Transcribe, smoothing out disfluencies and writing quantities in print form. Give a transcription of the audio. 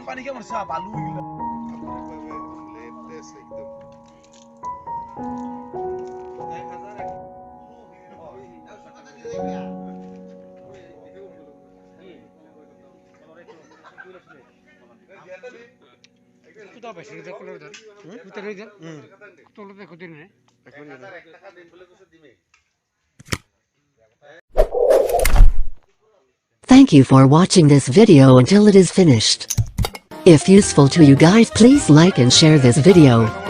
পানি কেমন চা বালু এগুলো লেটেস্ট একদম কত পাইছে এটা কলর দাম ভিতরে দাম তোলো দেখো দিন রে এখন 1 টাকা দিন বলে কিছু দিমে Thank you for watching this video until it is finished. If useful to you guys, please like and share this video.